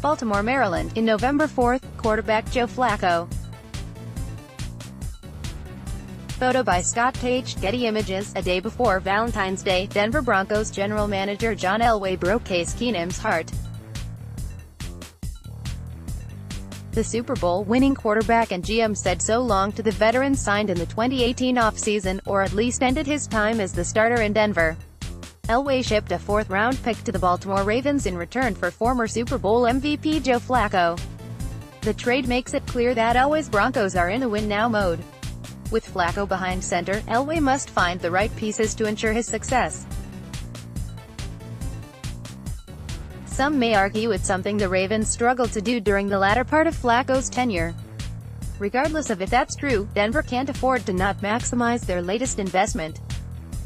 Baltimore, Maryland, in November 4, quarterback Joe Flacco. Photo by Scott Taetsch, Getty Images. A day before Valentine's Day, Denver Broncos general manager John Elway broke Case Keenum's heart. The Super Bowl winning quarterback and GM said so long to the veteran signed in the 2018 offseason, or at least ended his time as the starter in Denver. Elway shipped a fourth-round pick to the Baltimore Ravens in return for former Super Bowl MVP Joe Flacco. The trade makes it clear that Elway's Broncos are in a win-now mode. With Flacco behind center, Elway must find the right pieces to ensure his success. Some may argue it's something the Ravens struggled to do during the latter part of Flacco's tenure. Regardless of if that's true, Denver can't afford to not maximize their latest investment.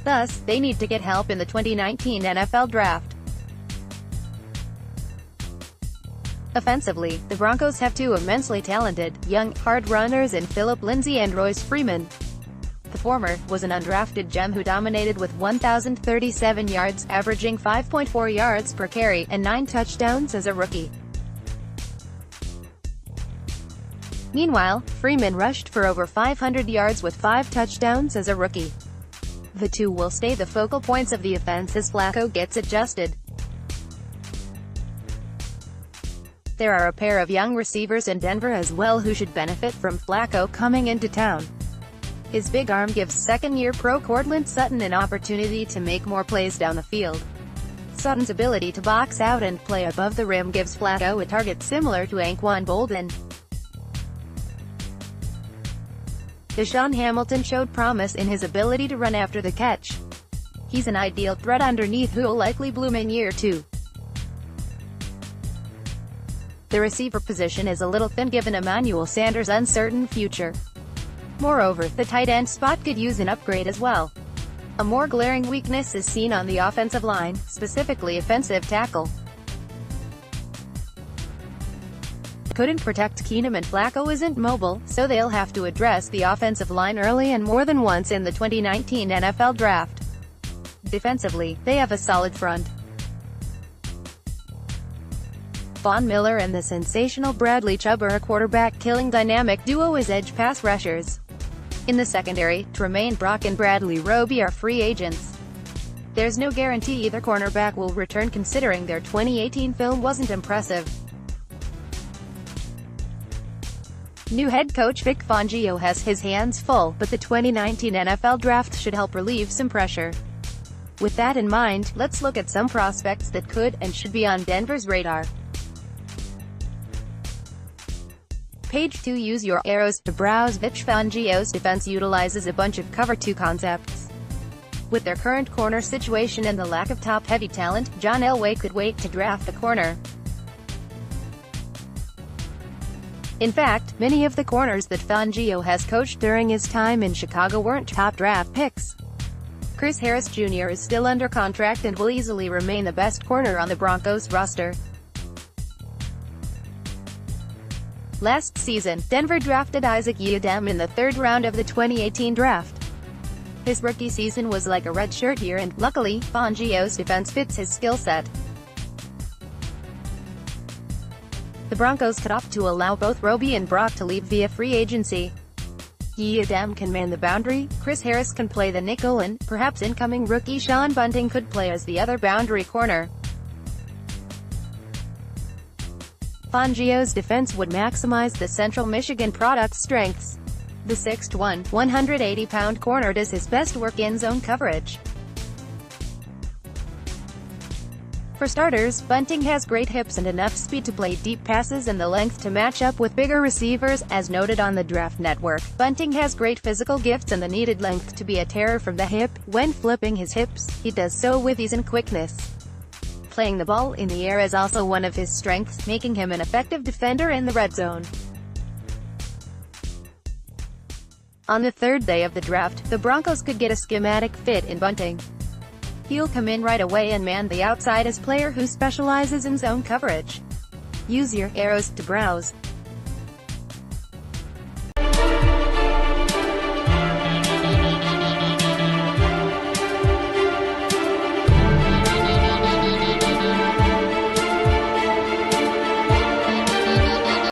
Thus, they need to get help in the 2019 NFL Draft. Offensively, the Broncos have two immensely talented, young, hard runners in Phillip Lindsay and Royce Freeman. The former was an undrafted gem who dominated with 1,037 yards, averaging 5.4 yards per carry, and 9 touchdowns as a rookie. Meanwhile, Freeman rushed for over 500 yards with 5 touchdowns as a rookie. The two will stay the focal points of the offense as Flacco gets adjusted. There are a pair of young receivers in Denver as well who should benefit from Flacco coming into town. His big arm gives second-year pro Courtland Sutton an opportunity to make more plays down the field. Sutton's ability to box out and play above the rim gives Flacco a target similar to Anquan Boldin. Deshaun Hamilton showed promise in his ability to run after the catch. He's an ideal threat underneath who'll likely bloom in year 2. The receiver position is a little thin given Emmanuel Sanders' uncertain future. Moreover, the tight end spot could use an upgrade as well. A more glaring weakness is seen on the offensive line, specifically offensive tackle. Couldn't protect Keenum and Flacco isn't mobile, so they'll have to address the offensive line early and more than once in the 2019 NFL Draft. Defensively, they have a solid front. Von Miller and the sensational Bradley Chubb are a quarterback-killing dynamic duo as edge pass rushers. In the secondary, Tremaine Brock and Bradley Roby are free agents. There's no guarantee either cornerback will return considering their 2018 film wasn't impressive. New head coach Vic Fangio has his hands full, but the 2019 NFL Draft should help relieve some pressure. With that in mind, let's look at some prospects that could and should be on Denver's radar. Page 2. Use your arrows to browse. Vic Fangio's defense utilizes a bunch of cover 2 concepts. With their current corner situation and the lack of top-heavy talent, John Elway could wait to draft a corner. In fact, many of the corners that Fangio has coached during his time in Chicago weren't top draft picks. Chris Harris Jr. is still under contract and will easily remain the best corner on the Broncos roster. Last season, Denver drafted Isaac Yiadom in the 3rd round of the 2018 draft. His rookie season was like a redshirt year and, luckily, Fangio's defense fits his skill set. The Broncos could opt to allow both Roby and Brock to leave via free agency. Yiadom can man the boundary, Chris Harris can play the nickel and, perhaps incoming rookie Sean Bunting could play as the other boundary corner. Fangio's defense would maximize the Central Michigan product's strengths. The 6'1", 180-pound corner does his best work in zone coverage. For starters, Bunting has great hips and enough speed to play deep passes and the length to match up with bigger receivers, as noted on the Draft Network. Bunting has great physical gifts and the needed length to be a terror from the hip. When flipping his hips, he does so with ease and quickness. Playing the ball in the air is also one of his strengths, making him an effective defender in the red zone. On the 3rd day of the draft, the Broncos could get a schematic fit in Bunting. He'll come in right away and man the outside as player who specializes in zone coverage. Use your arrows to browse.